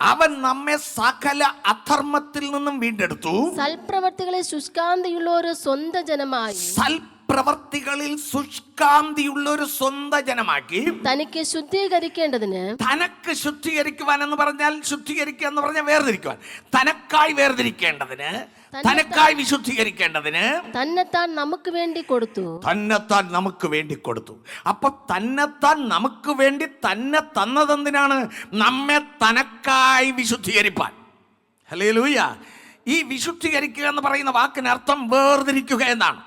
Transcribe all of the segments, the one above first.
അവൻ നമ്മെ സകല അധർമ്മത്തിൽ നിന്നും വീണ്ടെടുത്തു. സൽപ്രവർത്തികളിൽ ശുഷ്കാന്തിയുള്ള ഒരു സ്വന്തം ജനമായി, സൽപ്രവർത്തികളിൽ ശുഷ്കാന്തിയുള്ള ഒരു സ്വന്തം ജനമാക്കി തനിക്ക് ശുദ്ധീകരിക്കേണ്ടതിന്. തനക്ക് ശുദ്ധീകരിക്കുവാൻ എന്ന് പറഞ്ഞാൽ, ശുദ്ധീകരിക്കുക എന്ന് പറഞ്ഞാൽ വേർതിരിക്കുവാൻ, തനക്കായി വേർതിരിക്കേണ്ടതിന്, തനക്കായി വിശുദ്ധീകരിക്കേണ്ടതിന് തന്നെത്താൻ നമുക്ക് വേണ്ടി കൊടുത്തു. തന്നെത്താൻ നമുക്ക് വേണ്ടി കൊടുത്തു. അപ്പൊ തന്നെത്താൻ നമുക്ക് വേണ്ടി തന്നെ തന്നതെന്തിനാണ്? നമ്മെ തനക്കായി വിശുദ്ധീകരിപ്പാൻ. ഹല്ലേലൂയ. ഈ വിശുദ്ധീകരിക്കുക എന്ന് പറയുന്ന വാക്കിനർത്ഥം വേർതിരിക്കുക എന്നാണ്.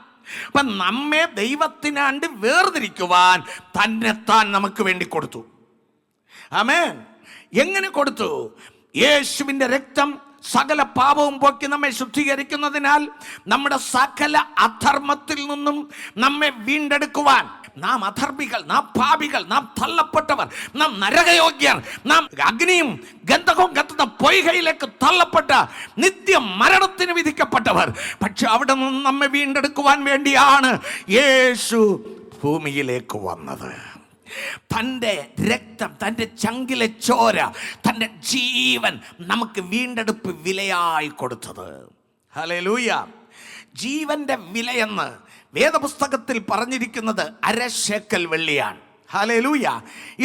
അപ്പൊ നമ്മെ ദൈവത്തിനാണ്ട് വേർതിരിക്കുവാൻ തന്നെത്താൻ നമുക്ക് വേണ്ടി കൊടുത്തു. ആമേൻ. എങ്ങനെ കൊടുത്തു? യേശുവിന്റെ രക്തം സകല പാപവും പോക്കി നമ്മെ ശുദ്ധീകരിക്കുന്നതിനാൽ നമ്മുടെ സകല അധർമ്മത്തിൽ നിന്നും നമ്മെ വീണ്ടെടുക്കുവാൻ. നാം അധർമ്മികൾ, നാം പാപികൾ, നാം തള്ളപ്പെട്ടവർ, നാം നരകയോഗ്യർ, നാം അഗ്നിയും ഗന്ധകവും കത്തുന്ന പൊയ്കയിലേക്ക് തള്ളപ്പെട്ട നിത്യ മരണത്തിന് വിധിക്കപ്പെട്ടവർ. പക്ഷെ അവിടെ നിന്ന് നമ്മെ വീണ്ടെടുക്കുവാൻ വേണ്ടിയാണ് യേശു ഭൂമിയിലേക്ക് വന്നത്. തൻ്റെ രക്തം, തൻ്റെ ചങ്കിലെ ചോര, തൻ്റെ ജീവൻ നമുക്ക് വീണ്ടെടുപ്പ് വിലയായി കൊടുത്തത്. ഹല്ലേലൂയ. ജീവന്റെ വിലയെന്ന് വേദപുസ്തകത്തിൽ പറഞ്ഞിരിക്കുന്നത് 1/2 ശേക്കൽ വെള്ളിയാണ്. ഹല്ലേലൂയ.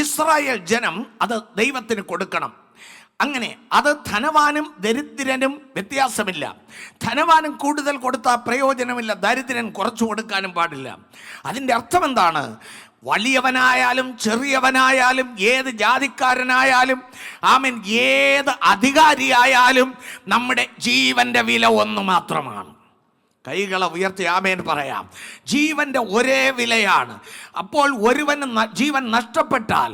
ഇസ്രായേൽ ജനം അത് ദൈവത്തിന് കൊടുക്കണം. അങ്ങനെ അത് ധനവാനും ദരിദ്രനും വ്യത്യാസമില്ല. ധനവാനും കൂടുതൽ കൊടുത്താൽ പ്രയോജനമില്ല, ദരിദ്രൻ കുറച്ചു കൊടുക്കാനും പാടില്ല. അതിൻ്റെ അർത്ഥം എന്താണ്? വലിയവനായാലും ചെറിയവനായാലും ഏത് ജാതിക്കാരനായാലും ആമേൻ, ഏത് അധികാരിയായാലും നമ്മുടെ ജീവന്റെ വില ഒന്ന് മാത്രമാണ്. കൈകളെ ഉയർത്തി ആമേൻ പറയാം. ജീവന്റെ ഒരേ വിലയാണ്. അപ്പോൾ ഒരുവന് ജീവൻ നഷ്ടപ്പെട്ടാൽ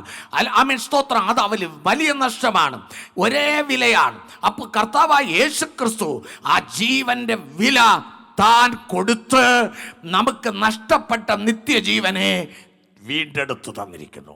ആമേൻ സ്തോത്രം, അത് അവന് വലിയ നഷ്ടമാണ്. ഒരേ വിലയാണ്. അപ്പോൾ കർത്താവായ യേശു ക്രിസ്തു ആ ജീവന്റെ വില താൻ കൊടുത്ത് നമുക്ക് നഷ്ടപ്പെട്ട നിത്യജീവനെ വീണ്ടെടുത്തു തന്നിരിക്കുന്നു.